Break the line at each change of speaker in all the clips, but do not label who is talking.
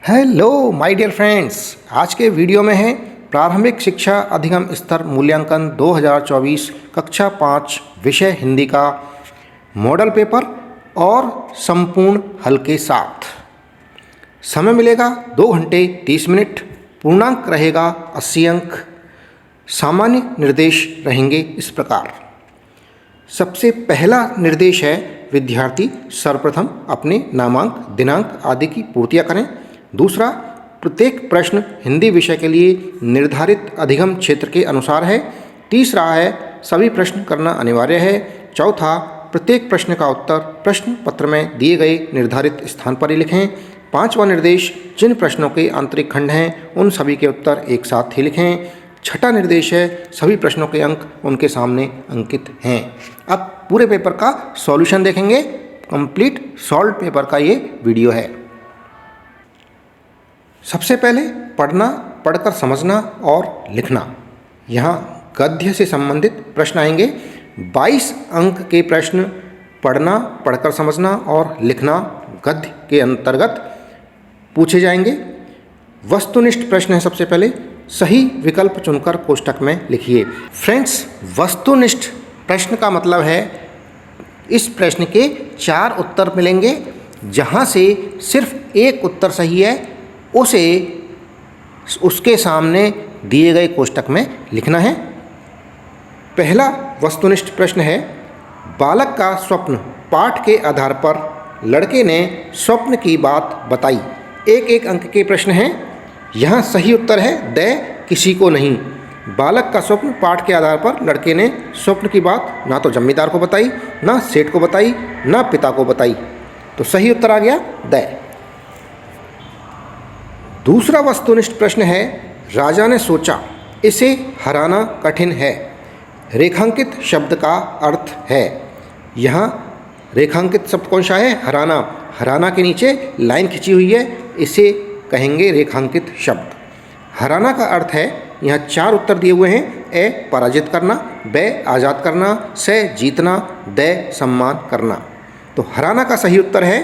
Hello my dear friends, आज के video में है प्रारंभिक शिक्षा अधिगम स्तर मूल्यांकन 2024 कक्षा 5 विषय हिंदी का मॉडल पेपर और संपूर्ण हल के साथ। समय मिलेगा 2 घंटे 30 मिनट, पूर्णांक रहेगा 80 अंक, सामान्य निर्देश रहेंगे इस प्रकार। सबसे पहला निर्देश है विद्यार्थी सर्वप्रथम अपने नामांक, दिनांक आदि की पूर्तियाँ करें। दूसरा, प्रत्येक प्रश्न हिंदी विषय के लिए निर्धारित अधिगम क्षेत्र के अनुसार है। तीसरा है सभी प्रश्न करना अनिवार्य है। चौथा, प्रत्येक प्रश्न का उत्तर प्रश्न पत्र में दिए गए निर्धारित स्थान पर ही लिखें। पांचवा निर्देश, जिन प्रश्नों के आंतरिक खंड हैं उन सभी के उत्तर एक साथ ही लिखें। छठा निर्देश है सभी प्रश्नों के अंक उनके सामने अंकित हैं। अब पूरे पेपर का सॉल्यूशन देखेंगे। कंप्लीट सॉल्व पेपर का ये वीडियो है। सबसे पहले पढ़ना, पढ़कर समझना और लिखना। यहाँ गद्य से संबंधित प्रश्न आएंगे। 22 अंक के प्रश्न पढ़ना, पढ़कर समझना और लिखना गद्य के अंतर्गत पूछे जाएंगे। वस्तुनिष्ठ प्रश्न है। सबसे पहले सही विकल्प चुनकर कोष्टक में लिखिए। फ्रेंड्स, वस्तुनिष्ठ प्रश्न का मतलब है इस प्रश्न के 4 उत्तर मिलेंगे, जहाँ से सिर्फ एक उत्तर सही है उसे उसके सामने दिए गए कोष्टक में लिखना है। पहला वस्तुनिष्ठ प्रश्न है, बालक का स्वप्न पाठ के आधार पर लड़के ने स्वप्न की बात बताई। एक अंक के प्रश्न हैं। यहाँ सही उत्तर है द किसी को नहीं। बालक का स्वप्न पाठ के आधार पर लड़के ने स्वप्न की बात ना तो जमींदार को बताई, ना सेठ को बताई, ना पिता को बताई। तो सही उत्तर आ गया द। दूसरा वस्तुनिष्ठ प्रश्न है, राजा ने सोचा इसे हराना कठिन है। रेखांकित शब्द का अर्थ है। यहाँ रेखांकित शब्द कौन सा है? हराना। हराना के नीचे लाइन खिंची हुई है, इसे कहेंगे रेखांकित शब्द। हराना का अर्थ है, यहाँ 4 उत्तर दिए हुए हैं। ए पराजित करना, ब आज़ाद करना, से जीतना, द सम्मान करना। तो हराना का सही उत्तर है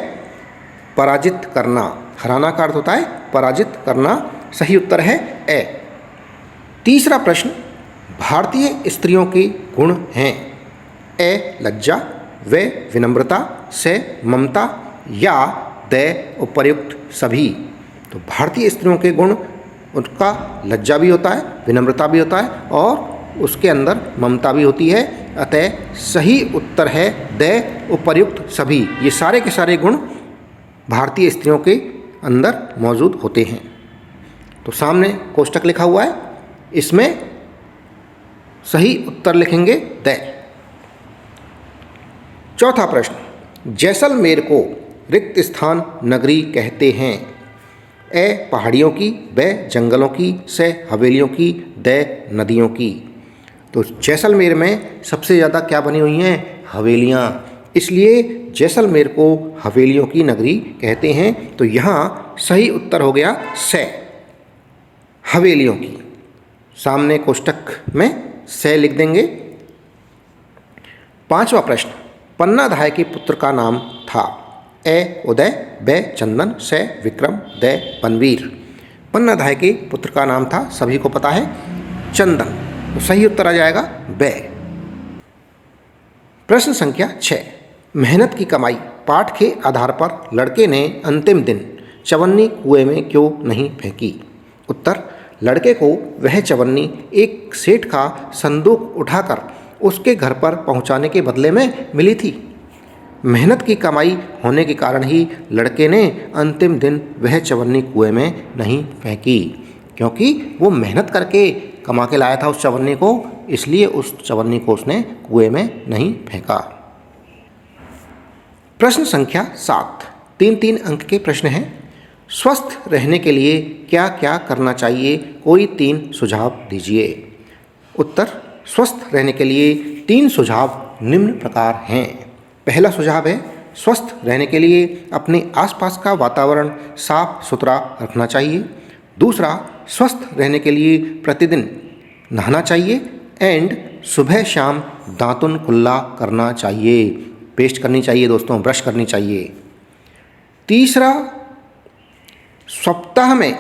पराजित करना। हराना का अर्थ होता है पराजित करना। सही उत्तर है ए। तीसरा प्रश्न, भारतीय स्त्रियों के गुण हैं। ए लज्जा, व विनम्रता, से ममता या द उपर्युक्त सभी। तो भारतीय स्त्रियों के गुण, उनका लज्जा भी होता है, विनम्रता भी होता है और उसके अंदर ममता भी होती है। अतः सही उत्तर है द उपर्युक्त सभी। ये सारे के सारे गुण भारतीय स्त्रियों के अंदर मौजूद होते हैं। तो सामने कोष्टक लिखा हुआ है, इसमें सही उत्तर लिखेंगे द। चौथा प्रश्न, जैसलमेर को रिक्त स्थान नगरी कहते हैं। ए पहाड़ियों की, ब जंगलों की, से हवेलियों की, द नदियों की। तो जैसलमेर में सबसे ज़्यादा क्या बनी हुई हैं? हवेलियाँ। इसलिए जैसलमेर को हवेलियों की नगरी कहते हैं। तो यहाँ सही उत्तर हो गया से, हवेलियों की। सामने कोष्टक में से लिख देंगे। पांचवा प्रश्न, पन्नाधाय के पुत्र का नाम था। ए उदय, ब चंदन, से विक्रम, द पनवीर। पन्नाधाय के पुत्र का नाम था, सभी को पता है, चंदन। तो सही उत्तर आ जाएगा ब। प्रश्न संख्या 6, मेहनत की कमाई पाठ के आधार पर लड़के ने अंतिम दिन चवन्नी कुएं में क्यों नहीं फेंकी? उत्तर, लड़के को वह चवन्नी एक सेठ का संदूक उठाकर उसके घर पर पहुंचाने के बदले में मिली थी। मेहनत की कमाई होने के कारण ही लड़के ने अंतिम दिन वह चवन्नी कुएं में नहीं फेंकी, क्योंकि वो मेहनत करके कमा के लाया था उस चवन्नी को, इसलिए उस चवन्नी को उसने कुएं में नहीं फेंका। प्रश्न संख्या 7, 3 अंक के प्रश्न हैं। स्वस्थ रहने के लिए क्या क्या करना चाहिए? कोई 3 सुझाव दीजिए। उत्तर, स्वस्थ रहने के लिए 3 सुझाव निम्न प्रकार हैं। पहला सुझाव है, स्वस्थ रहने के लिए अपने आसपास का वातावरण साफ सुथरा रखना चाहिए। दूसरा, स्वस्थ रहने के लिए प्रतिदिन नहाना चाहिए एंड सुबह शाम दातुन कुल्ला करना चाहिए, पेस्ट करनी चाहिए दोस्तों, ब्रश करनी चाहिए। तीसरा सप्ताह में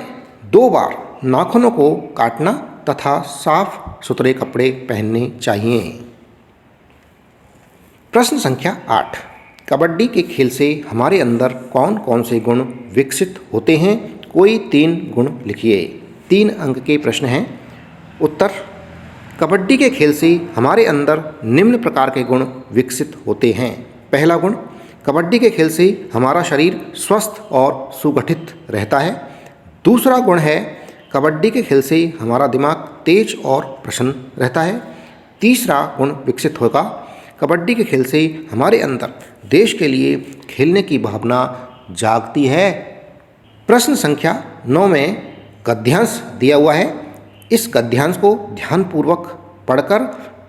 2 बार नाखूनों को काटना तथा साफ सुथरे कपड़े पहनने चाहिए। प्रश्न संख्या 8। कबड्डी के खेल से हमारे अंदर कौन कौन से गुण विकसित होते हैं? कोई 3 गुण लिखिए। 3 अंक के प्रश्न हैं। उत्तर: कबड्डी के खेल से हमारे अंदर निम्न प्रकार के गुण विकसित होते हैं। पहला गुण: कबड्डी के खेल से हमारा शरीर स्वस्थ और सुगठित रहता है। दूसरा गुण है, कबड्डी के खेल से हमारा दिमाग तेज और प्रसन्न रहता है। तीसरा गुण विकसित होगा, कबड्डी के खेल से हमारे अंदर देश के लिए खेलने की भावना जागती है। प्रश्न संख्या 9 में गद्यांश दिया हुआ है। इस गद्यांश को ध्यानपूर्वक पढ़कर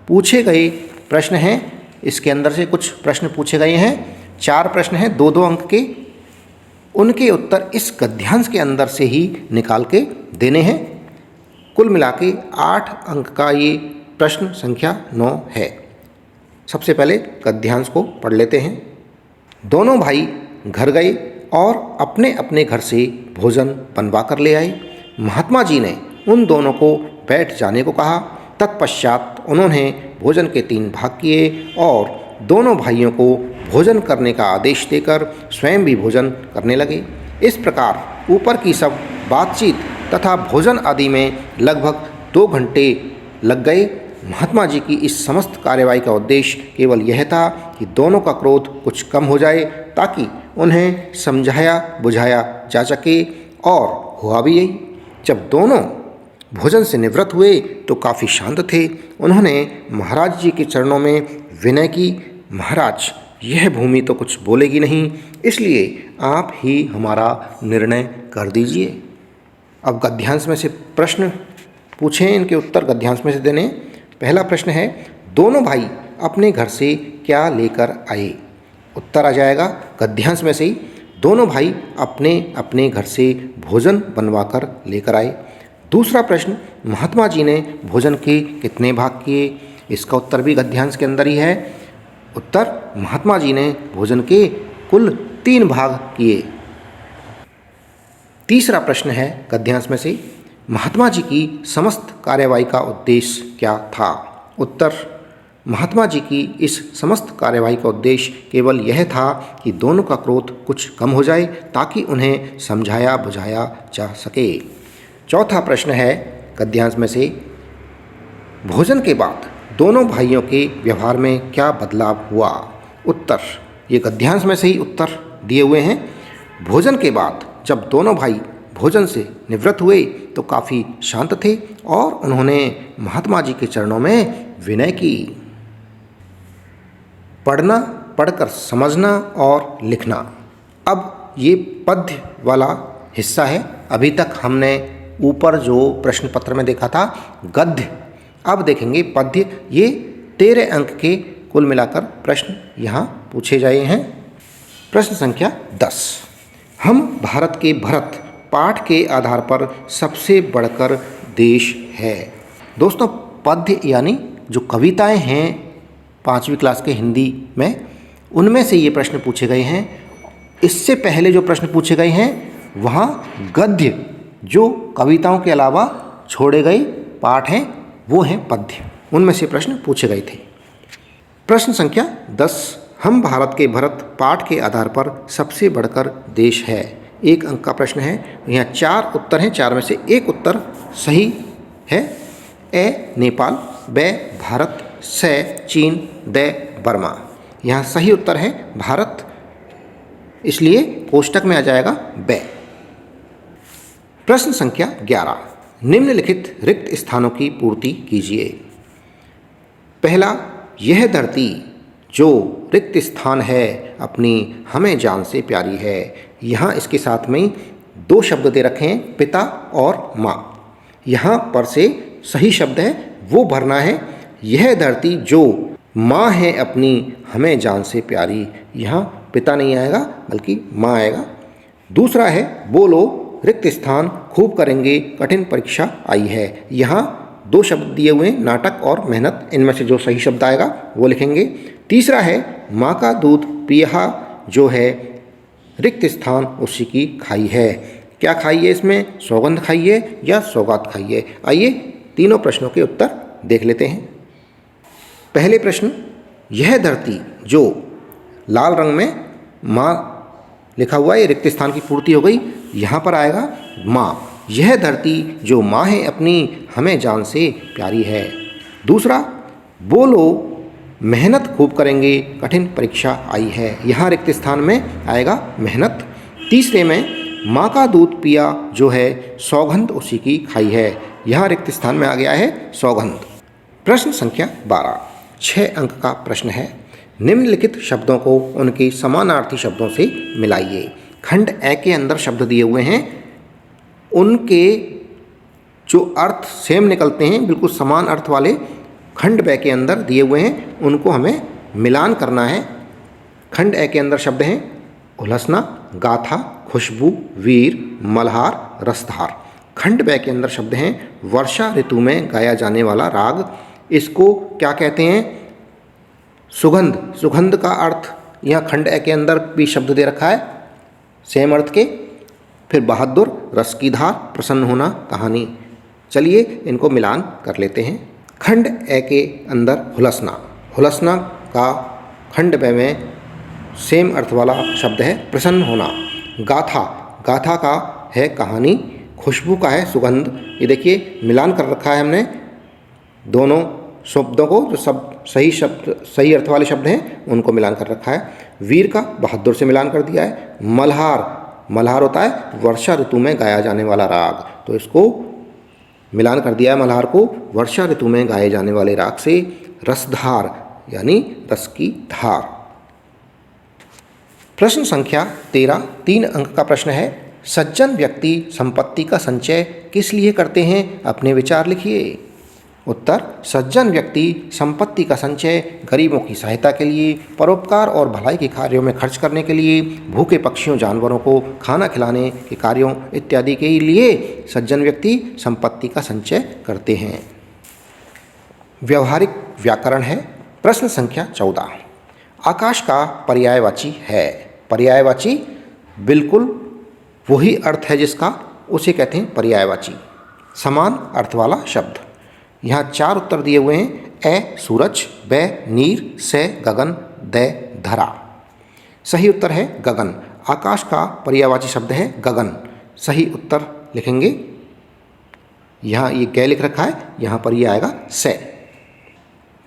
पूछे गए प्रश्न हैं। इसके अंदर से कुछ प्रश्न पूछे गए हैं। 4 प्रश्न हैं 2-2 अंक के। उनके उत्तर इस गद्यांश के अंदर से ही निकाल के देने हैं। कुल मिला के 8 अंक का ये प्रश्न संख्या 9 है। सबसे पहले गद्यांश को पढ़ लेते हैं। दोनों भाई घर गए और अपने अपने घर से भोजन बनवा कर ले आए। महात्मा जी ने उन दोनों को बैठ जाने को कहा। तत्पश्चात उन्होंने भोजन के 3 भाग किए और दोनों भाइयों को भोजन करने का आदेश देकर स्वयं भी भोजन करने लगे। इस प्रकार ऊपर की सब बातचीत तथा भोजन आदि में लगभग 2 घंटे लग गए। महात्मा जी की इस समस्त कार्यवाही का उद्देश्य केवल यह था कि दोनों का क्रोध कुछ कम हो जाए, ताकि उन्हें समझाया बुझाया जा सके, और हुआ भी यही। जब दोनों भोजन से निवृत्त हुए तो काफ़ी शांत थे। उन्होंने महाराज जी के चरणों में विनय की, महाराज, यह भूमि तो कुछ बोलेगी नहीं, इसलिए आप ही हमारा निर्णय कर दीजिए। अब गद्यांश में से प्रश्न पूछें, इनके उत्तर गद्यांश में से देने। पहला प्रश्न है, दोनों भाई अपने घर से क्या लेकर आए? उत्तर आ जाएगा गद्यांश में से ही, दोनों भाई अपने अपने घर से भोजन बनवाकर लेकर आए। दूसरा प्रश्न, महात्मा जी ने भोजन के कितने भाग किए? इसका उत्तर भी गद्यांश के अंदर ही है। उत्तर, महात्मा जी ने भोजन के कुल 3 भाग किए। तीसरा प्रश्न है गद्यांश में से, महात्मा जी की समस्त कार्यवाही का उद्देश्य क्या था? उत्तर, महात्मा जी की इस समस्त कार्यवाही का उद्देश्य केवल यह था कि दोनों का क्रोध कुछ कम हो जाए, ताकि उन्हें समझाया बुझाया जा सके। चौथा प्रश्न है गद्यांश में से, भोजन के बाद दोनों भाइयों के व्यवहार में क्या बदलाव हुआ? उत्तर, ये गद्यांश में से ही उत्तर दिए हुए हैं। भोजन के बाद जब दोनों भाई भोजन से निवृत्त हुए तो काफ़ी शांत थे और उन्होंने महात्मा जी के चरणों में विनय की। पढ़ना, पढ़कर समझना और लिखना। अब ये पद्य वाला हिस्सा है। अभी तक हमने ऊपर जो प्रश्न पत्र में देखा था गद्य, अब देखेंगे पद्य। ये 13 अंक के कुल मिलाकर प्रश्न यहाँ पूछे गए हैं। प्रश्न संख्या 10, हम भारत के भरत पाठ के आधार पर सबसे बढ़कर देश है। दोस्तों, पद्य यानी जो कविताएं हैं 5वीं क्लास के हिंदी में, उनमें से ये प्रश्न पूछे गए हैं। इससे पहले जो प्रश्न पूछे गए हैं वहाँ गद्य, जो कविताओं के अलावा छोड़े गए पाठ हैं वो हैं पद्य, उनमें से प्रश्न पूछे गए थे। प्रश्न संख्या 10, हम भारत के भरत पाठ के आधार पर सबसे बढ़कर देश है। 1 अंक का प्रश्न है। यहाँ 4 उत्तर हैं, 4 में से 1 उत्तर सही है। ए नेपाल, ब भारत, स चीन, द बर्मा। यहाँ सही उत्तर है भारत, इसलिए कोष्टक में आ जाएगा ब। प्रश्न संख्या 11, निम्नलिखित रिक्त स्थानों की पूर्ति कीजिए। पहला, यह धरती जो रिक्त स्थान है अपनी हमें जान से प्यारी है। यहाँ इसके साथ में 2 शब्द दे रखे हैं, पिता और माँ। यहाँ पर से सही शब्द है वो भरना है। यह धरती जो माँ है अपनी हमें जान से प्यारी, यहाँ पिता नहीं आएगा बल्कि माँ आएगा। दूसरा है, बोलो रिक्त स्थान खूब करेंगे कठिन परीक्षा आई है। यहाँ 2 शब्द दिए हुए हैं, नाटक और मेहनत। इनमें से जो सही शब्द आएगा वो लिखेंगे। तीसरा है, माँ का दूध पिया जो है रिक्त स्थान उसी की खाई है। क्या खाइए इसमें, सौगंध खाइए या सौगात खाइए। आइए तीनों प्रश्नों के उत्तर देख लेते हैं। पहले प्रश्न, यह धरती जो लाल रंग में माँ लिखा हुआ है, ये रिक्त स्थान की पूर्ति हो गई, यहाँ पर आएगा माँ। यह धरती जो माँ है अपनी हमें जान से प्यारी है। दूसरा, बोलो मेहनत खूब करेंगे कठिन परीक्षा आई है, यहाँ रिक्त स्थान में आएगा मेहनत। तीसरे में, माँ का दूध पिया जो है सौगंध उसी की खाई है, यहाँ रिक्त स्थान में आ गया है सौगंध। प्रश्न संख्या 12, 6 अंक का प्रश्न है। निम्नलिखित शब्दों को उनके समानार्थी शब्दों से मिलाइए। खंड ए के अंदर शब्द दिए हुए हैं, उनके जो अर्थ सेम निकलते हैं, बिल्कुल समान अर्थ वाले खंड बे के अंदर दिए हुए हैं, उनको हमें मिलान करना है। खंड ए के अंदर शब्द हैं उलहसना, गाथा, खुशबू, वीर, मल्हार, रसधार। खंड बे के अंदर शब्द हैं वर्षा ऋतु में गाया जाने वाला राग, इसको क्या कहते हैं, सुगंध। सुगंध का अर्थ यहाँ खंड ए के अंदर भी शब्द दे रखा है सेम अर्थ के। फिर बहादुर, रस की धार, प्रसन्न होना, कहानी। चलिए इनको मिलान कर लेते हैं। खंड ए के अंदर हुलसना, हुलसना का खंड बे में सेम अर्थ वाला शब्द है प्रसन्न होना। गाथा, गाथा का है कहानी। खुशबू का है सुगंध। ये देखिए मिलान कर रखा है हमने दोनों शब्दों को, जो सब सही शब्द सही अर्थ वाले शब्द हैं उनको मिलान कर रखा है। वीर का बहादुर से मिलान कर दिया है। मल्हार, मल्हार होता है वर्षा ऋतु में गाया जाने वाला राग, तो इसको मिलान कर दिया है मल्हार को वर्षा ऋतु में गाए जाने वाले राग से। रसधार यानी रस की धार। प्रश्न संख्या 13, 3 अंक का प्रश्न है। सज्जन व्यक्ति संपत्ति का संचय किस लिए करते हैं, अपने विचार लिखिए। उत्तर, सज्जन व्यक्ति संपत्ति का संचय गरीबों की सहायता के लिए, परोपकार और भलाई के कार्यों में खर्च करने के लिए, भूखे पक्षियों जानवरों को खाना खिलाने के कार्यों इत्यादि के लिए सज्जन व्यक्ति संपत्ति का संचय करते हैं। व्यवहारिक व्याकरण है। प्रश्न संख्या 14, आकाश का पर्यायवाची है। पर्यायवाची बिल्कुल वही अर्थ है जिसका, उसे कहते हैं पर्यायवाची, समान अर्थ वाला शब्द। यहाँ 4 उत्तर दिए हुए हैं। ए सूरज, बे नीर, से गगन, दे धरा। सही उत्तर है गगन। आकाश का पर्यायवाची शब्द है गगन। सही उत्तर लिखेंगे। यहाँ ये कै लिख रखा है, यहाँ पर ये आएगा से।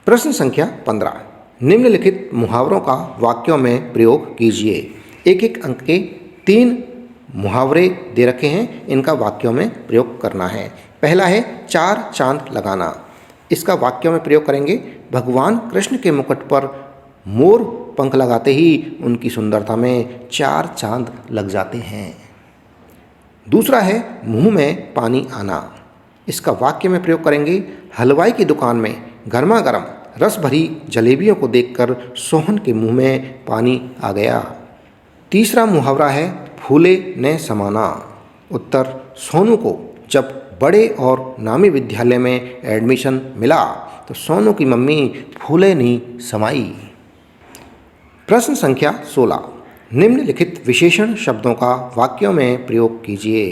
प्रश्न संख्या 15, निम्नलिखित मुहावरों का वाक्यों में प्रयोग कीजिए। एक एक अंक के 3 मुहावरे दे रखे हैं, इनका वाक्यों में प्रयोग करना है। पहला है 4 चांद लगाना। इसका वाक्यों में प्रयोग करेंगे। भगवान कृष्ण के मुकुट पर मोर पंख लगाते ही उनकी सुंदरता में 4 चांद लग जाते हैं। दूसरा है मुंह में पानी आना। इसका वाक्य में प्रयोग करेंगे। हलवाई की दुकान में गर्मा गर्म रस भरी जलेबियों को देखकर सोहन के मुंह में पानी आ गया। तीसरा मुहावरा है फूले ने समाना। उत्तर, सोनू को जब बड़े और नामी विद्यालय में एडमिशन मिला तो सोनू की मम्मी फूले नहीं समाई। प्रश्न संख्या 16, निम्नलिखित विशेषण शब्दों का वाक्यों में प्रयोग कीजिए।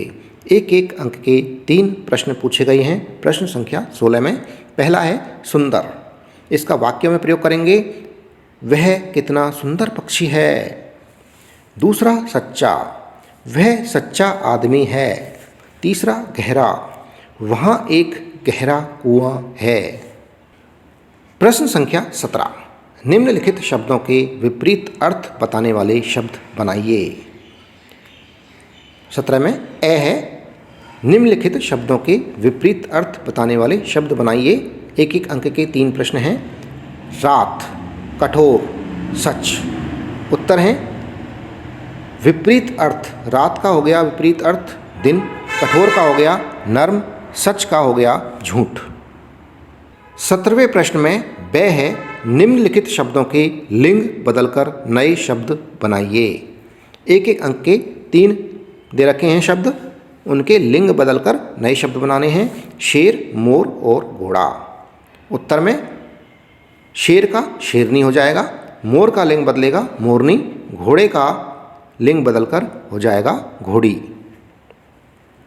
एक एक अंक के 3 प्रश्न पूछे गए हैं प्रश्न संख्या 16 में। पहला है सुंदर। इसका वाक्य में प्रयोग करेंगे। वह कितना सुंदर पक्षी है। दूसरा सच्चा, वह सच्चा आदमी है। तीसरा गहरा, वहाँ एक गहरा कुआं है। प्रश्न संख्या 17, निम्नलिखित शब्दों के विपरीत अर्थ बताने वाले शब्द बनाइए। 17 में ए है, निम्नलिखित शब्दों के विपरीत अर्थ बताने वाले शब्द बनाइए। एक एक अंक के 3 प्रश्न हैं। रात, कठोर, सच। उत्तर हैं विपरीत अर्थ। रात का हो गया विपरीत अर्थ दिन, कठोर का हो गया नर्म, सच का हो गया झूठ। 17वें प्रश्न में बे है, निम्नलिखित शब्दों के लिंग बदलकर नए शब्द बनाइए। एक एक अंक के 3 दे रखे हैं शब्द, उनके लिंग बदलकर नए शब्द बनाने हैं। शेर, मोर और घोड़ा। उत्तर में शेर का शेरनी हो जाएगा, मोर का लिंग बदलेगा मोरनी, घोड़े का लिंग बदलकर हो जाएगा घोड़ी।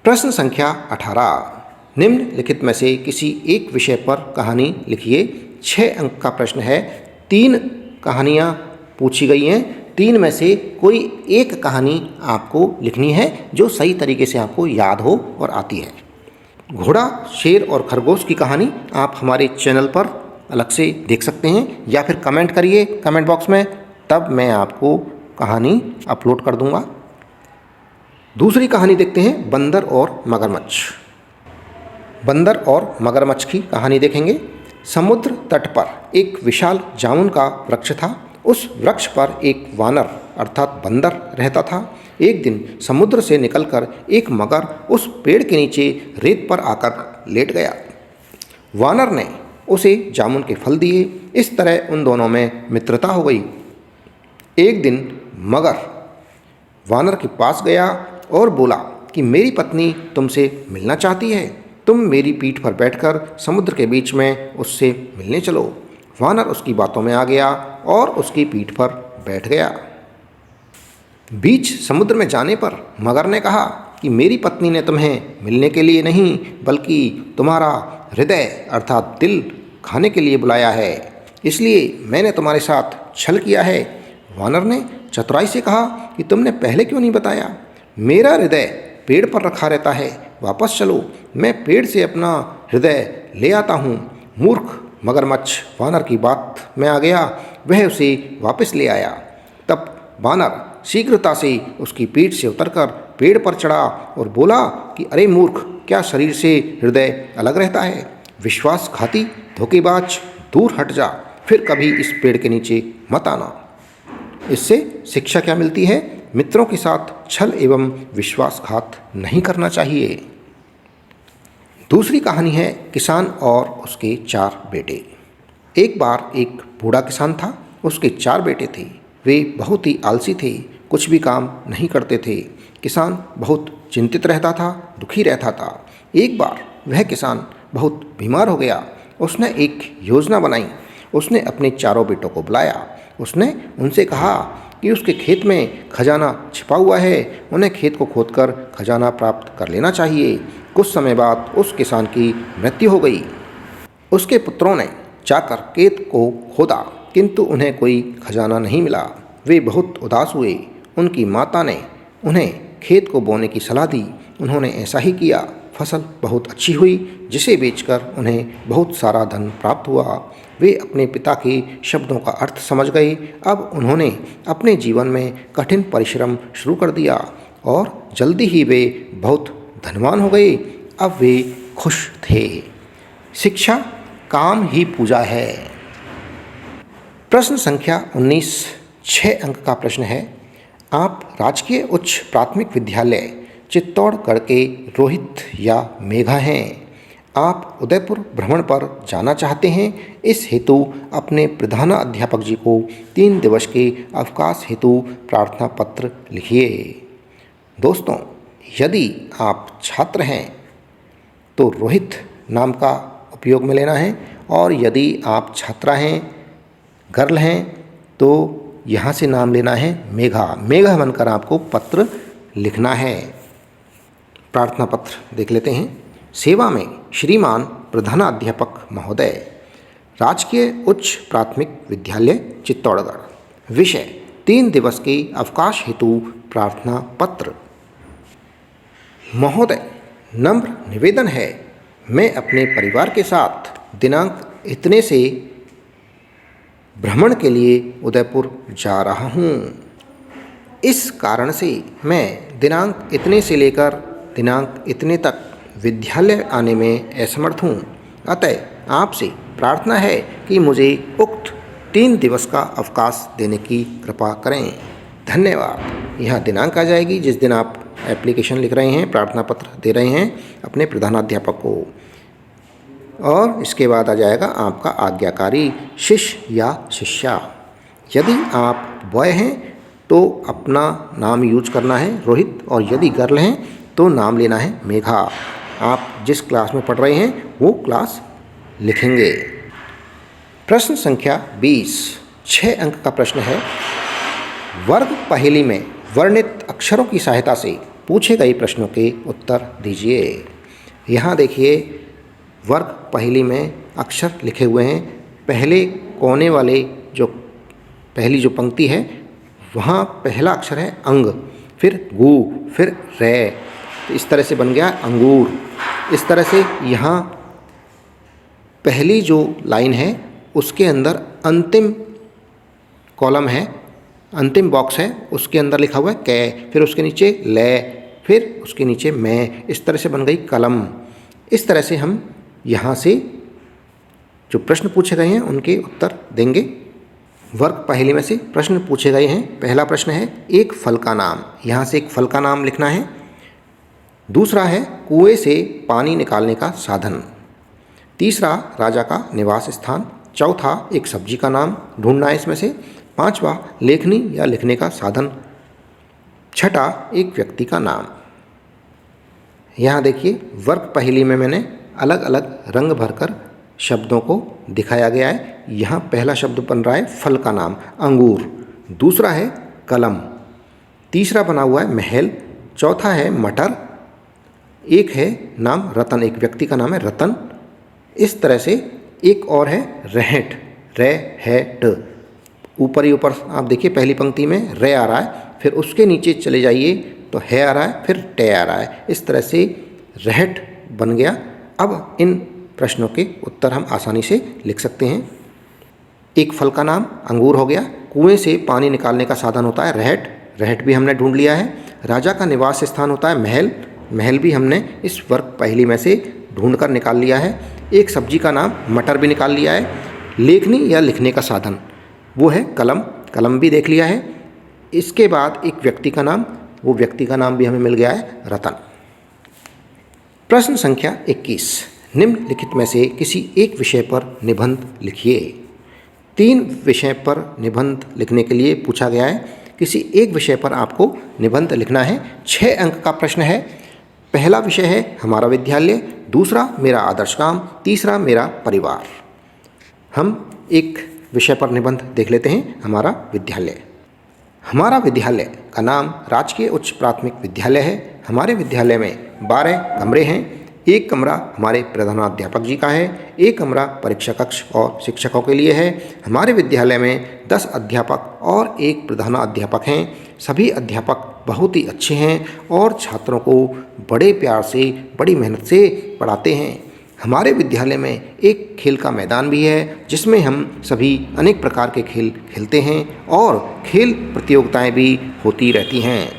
प्रश्न संख्या 18। निम्नलिखित में से किसी एक विषय पर कहानी लिखिए। 6 अंक का प्रश्न है। 3 कहानियाँ पूछी गई हैं। 3 में से कोई एक कहानी आपको लिखनी है जो सही तरीके से आपको याद हो और आती है। घोड़ा, शेर और खरगोश की कहानी आप हमारे चैनल पर अलग से देख सकते हैं या फिर कमेंट करिए कमेंट बॉक्स में, तब मैं आपको कहानी अपलोड कर दूंगा। दूसरी कहानी देखते हैं, बंदर और मगरमच्छ। बंदर और मगरमच्छ की कहानी देखेंगे। समुद्र तट पर एक विशाल जामुन का वृक्ष था। उस वृक्ष पर एक वानर अर्थात बंदर रहता था। एक दिन समुद्र से निकलकर एक मगर उस पेड़ के नीचे रेत पर आकर लेट गया। वानर ने उसे जामुन के फल दिए। इस तरह उन दोनों में मित्रता हो गई। एक दिन मगर वानर के पास गया और बोला कि मेरी पत्नी तुमसे मिलना चाहती है, तुम मेरी पीठ पर बैठकर समुद्र के बीच में उससे मिलने चलो। वानर उसकी बातों में आ गया और उसकी पीठ पर बैठ गया। बीच समुद्र में जाने पर मगर ने कहा कि मेरी पत्नी ने तुम्हें मिलने के लिए नहीं बल्कि तुम्हारा हृदय अर्थात दिल खाने के लिए बुलाया है, इसलिए मैंने तुम्हारे साथ छल किया है। वानर ने चतुराई से कहा कि तुमने पहले क्यों नहीं बताया? मेरा हृदय पेड़ पर रखा रहता है, वापस चलो, मैं पेड़ से अपना हृदय ले आता हूँ। मूर्ख मगरमच्छ वानर की बात में आ गया। वह उसे वापस ले आया। तब वानर शीघ्रता से उसकी पीठ से उतरकर पेड़ पर चढ़ा और बोला कि अरे मूर्ख, क्या शरीर से हृदय अलग रहता है? विश्वासघाती धोखेबाज, दूर हट जा, फिर कभी इस पेड़ के नीचे मत आना। इससे शिक्षा क्या मिलती है? मित्रों के साथ छल एवं विश्वासघात नहीं करना चाहिए। दूसरी कहानी है, किसान और उसके 4 बेटे। एक बार एक बूढ़ा किसान था। उसके 4 बेटे थे। वे बहुत ही आलसी थे, कुछ भी काम नहीं करते थे। किसान बहुत चिंतित रहता था, दुखी रहता था। एक बार वह किसान बहुत बीमार हो गया। उसने एक योजना बनाई। उसने अपने 4 बेटों को बुलाया। उसने उनसे कहा कि उसके खेत में खजाना छिपा हुआ है, उन्हें खेत को खोदकर खजाना प्राप्त कर लेना चाहिए। कुछ समय बाद उस किसान की मृत्यु हो गई। उसके पुत्रों ने जाकर खेत को खोदा किंतु उन्हें कोई खजाना नहीं मिला। वे बहुत उदास हुए। उनकी माता ने उन्हें खेत को बोने की सलाह दी। उन्होंने ऐसा ही किया। फसल बहुत अच्छी हुई, जिसे बेचकर उन्हें बहुत सारा धन प्राप्त हुआ। वे अपने पिता के शब्दों का अर्थ समझ गए। अब उन्होंने अपने जीवन में कठिन परिश्रम शुरू कर दिया और जल्दी ही वे बहुत धनवान हो गए। अब वे खुश थे। शिक्षा काम ही पूजा है। प्रश्न संख्या 19। 6 अंक का प्रश्न है। आप राजकीय उच्च प्राथमिक विद्यालय चित्तौड़गढ़ के रोहित या मेघा हैं। आप उदयपुर भ्रमण पर जाना चाहते हैं। इस हेतु अपने प्रधानाध्यापक जी को 3 दिवस के अवकाश हेतु प्रार्थना पत्र लिखिए। दोस्तों, यदि आप छात्र हैं तो रोहित नाम का उपयोग में लेना है, और यदि आप छात्रा हैं, गर्ल हैं, तो यहाँ से नाम लेना है मेघा। मेघा बनकर आपको पत्र लिखना है। प्रार्थना पत्र देख लेते हैं। सेवा में श्रीमान प्रधानाध्यापक महोदय, राजकीय उच्च प्राथमिक विद्यालय चित्तौड़गढ़। विषय 3 दिवस के अवकाश हेतु प्रार्थना पत्र। महोदय, नम्र निवेदन है, मैं अपने परिवार के साथ दिनांक इतने से भ्रमण के लिए उदयपुर जा रहा हूँ। इस कारण से मैं दिनांक इतने से लेकर दिनांक इतने तक विद्यालय आने में असमर्थ हूँ। अतः आपसे प्रार्थना है कि मुझे उक्त 3 दिवस का अवकाश देने की कृपा करें। धन्यवाद। यहाँ दिनांक आ जाएगी जिस दिन आप एप्लीकेशन लिख रहे हैं, प्रार्थना पत्र दे रहे हैं अपने प्रधानाध्यापक को, और इसके बाद आ जाएगा आपका आज्ञाकारी शिष्य या शिष्या। यदि आप बॉय हैं तो अपना नाम यूज करना है रोहित, और यदि गर्ल हैं तो नाम लेना है मेघा। आप जिस क्लास में पढ़ रहे हैं वो क्लास लिखेंगे। प्रश्न संख्या 20। 6 अंक का प्रश्न है। वर्ग पहेली में वर्णित अक्षरों की सहायता से पूछे गए प्रश्नों के उत्तर दीजिए। यहाँ देखिए वर्ग पहेली में अक्षर लिखे हुए हैं। पहले कोने वाले जो पहली जो पंक्ति है वहाँ पहला अक्षर है अंग, फिर गु, फिर रे, तो इस तरह से बन गया अंगूर। इस तरह से यहाँ पहली जो लाइन है उसके अंदर अंतिम कॉलम है, अंतिम बॉक्स है, उसके अंदर लिखा हुआ है कै, फिर उसके नीचे ले, फिर उसके नीचे मैं। इस तरह से बन गई कलम। इस तरह से हम यहाँ से जो प्रश्न पूछे गए हैं उनके उत्तर देंगे। वर्ग पहेली में से प्रश्न पूछे गए हैं। पहला प्रश्न है एक फल का नाम। यहाँ से एक फल का नाम लिखना है। दूसरा है कुएं से पानी निकालने का साधन। तीसरा राजा का निवास स्थान। चौथा एक सब्जी का नाम ढूंढना है इसमें से। पांचवा लेखनी या लिखने का साधन। छठा एक व्यक्ति का नाम। यहाँ देखिए वर्ग पहेली में मैंने अलग अलग रंग भरकर शब्दों को दिखाया गया है। यहाँ पहला शब्द बन रहा है फल का नाम अंगूर, दूसरा है कलम, तीसरा बना हुआ है महल, चौथा है मटर, एक है नाम रतन, एक व्यक्ति का नाम है रतन। इस तरह से एक और है रहट, रे है ट। ऊपर ही ऊपर आप देखिए पहली पंक्ति में रे आ रहा है, फिर उसके नीचे चले जाइए तो है आ रहा है, फिर टे आ रहा है। इस तरह से रहट बन गया। अब इन प्रश्नों के उत्तर हम आसानी से लिख सकते हैं। एक फल का नाम अंगूर हो गया। कुएं से पानी निकालने का साधन होता है रहट, रहट भी हमने ढूंढ लिया है। राजा का निवास स्थान होता है महल, महल भी हमने इस वर्ग पहेली में से ढूंढ कर निकाल लिया है। एक सब्जी का नाम मटर भी निकाल लिया है। लेखनी या लिखने का साधन वो है कलम, कलम भी देख लिया है। इसके बाद एक व्यक्ति का नाम, वो व्यक्ति का नाम भी हमें मिल गया है रतन। प्रश्न संख्या 21, निम्नलिखित में से किसी एक विषय पर निबंध लिखिए। 3 विषय पर निबंध लिखने के लिए पूछा गया है। किसी एक विषय पर आपको निबंध लिखना है। 6 अंक का प्रश्न है। पहला विषय है हमारा विद्यालय, दूसरा मेरा आदर्श काम, तीसरा मेरा परिवार। हम एक विषय पर निबंध देख लेते हैं। हमारा विद्यालय। हमारा विद्यालय का नाम राजकीय उच्च प्राथमिक विद्यालय है। हमारे विद्यालय में 12 कमरे हैं। एक कमरा हमारे प्रधानाध्यापक जी का है, एक कमरा परीक्षा कक्ष और शिक्षकों के लिए है। हमारे विद्यालय में 10 अध्यापक और एक प्रधानाध्यापक हैं। सभी अध्यापक बहुत ही अच्छे हैं और छात्रों को बड़े प्यार से, बड़ी मेहनत से पढ़ाते हैं। हमारे विद्यालय में एक खेल का मैदान भी है जिसमें हम सभी अनेक प्रकार के खेल खेलते हैं और खेल प्रतियोगिताएं भी होती रहती हैं।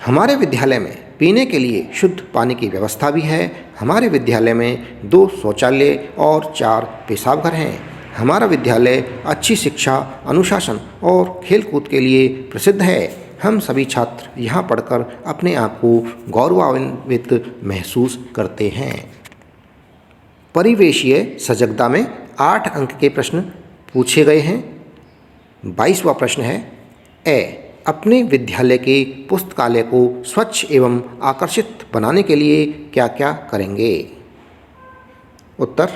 हमारे विद्यालय में पीने के लिए शुद्ध पानी की व्यवस्था भी है। हमारे विद्यालय में 2 शौचालय और 4 पेशाब घर हैं। हमारा विद्यालय अच्छी शिक्षा, अनुशासन और खेलकूद के लिए प्रसिद्ध है। हम सभी छात्र यहाँ पढ़कर अपने आप को गौरवान्वित महसूस करते हैं। परिवेशीय सजगता में 8 अंक के प्रश्न पूछे गए हैं। 22वां प्रश्न है ए, अपने विद्यालय के पुस्तकालय को स्वच्छ एवं आकर्षित बनाने के लिए क्या क्या करेंगे? उत्तर,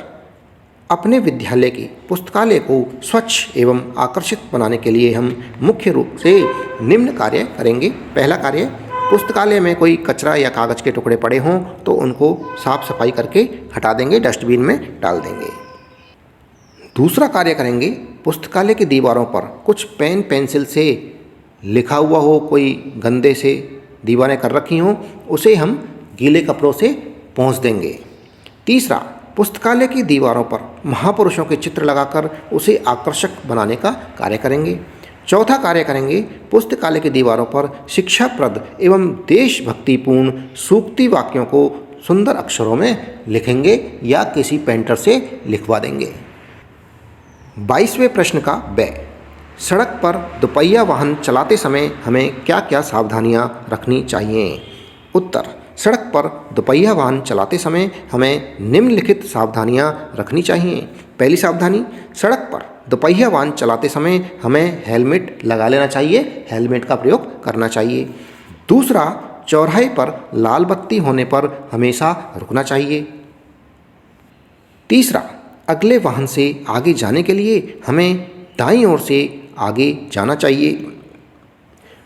अपने विद्यालय के पुस्तकालय को स्वच्छ एवं आकर्षित बनाने के लिए हम मुख्य रूप से निम्न कार्य करेंगे। पहला कार्य, पुस्तकालय में कोई कचरा या कागज़ के टुकड़े पड़े हों तो उनको साफ सफाई करके हटा देंगे, डस्टबिन में डाल देंगे। दूसरा कार्य करेंगे, पुस्तकालय की दीवारों पर कुछ पेन पेंसिल से लिखा हुआ हो, कोई गंदे से दीवारें कर रखी हों, उसे हम गीले कपड़ों से पोंछ देंगे। तीसरा, पुस्तकालय की दीवारों पर महापुरुषों के चित्र लगाकर उसे आकर्षक बनाने का कार्य करेंगे। चौथा कार्य करेंगे, पुस्तकालय की दीवारों पर शिक्षाप्रद एवं देशभक्तिपूर्ण सूक्ति वाक्यों को सुंदर अक्षरों में लिखेंगे या किसी पेंटर से लिखवा देंगे। 22वें प्रश्न का ब, सड़क पर दोपहिया वाहन चलाते समय हमें क्या क्या सावधानियां रखनी चाहिए? उत्तर, सड़क पर दोपहिया वाहन चलाते समय हमें निम्नलिखित सावधानियां रखनी चाहिए। पहली सावधानी, सड़क पर दोपहिया वाहन चलाते समय हमें हेलमेट लगा लेना चाहिए, हेलमेट का प्रयोग करना चाहिए। दूसरा, चौराहे पर लाल बत्ती होने पर हमेशा रुकना चाहिए। तीसरा, अगले वाहन से आगे जाने के लिए हमें दाईं ओर से आगे जाना चाहिए।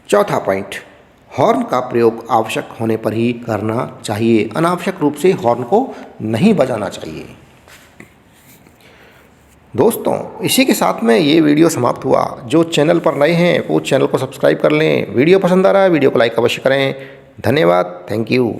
चौथा पॉइंट, हॉर्न का प्रयोग आवश्यक होने पर ही करना चाहिए, अनावश्यक रूप से हॉर्न को नहीं बजाना चाहिए। दोस्तों, इसी के साथ में ये वीडियो समाप्त हुआ। जो चैनल पर नए हैं वो चैनल को सब्सक्राइब कर लें। वीडियो पसंद आ रहा है वीडियो को लाइक अवश्य करें। धन्यवाद, थैंक यू।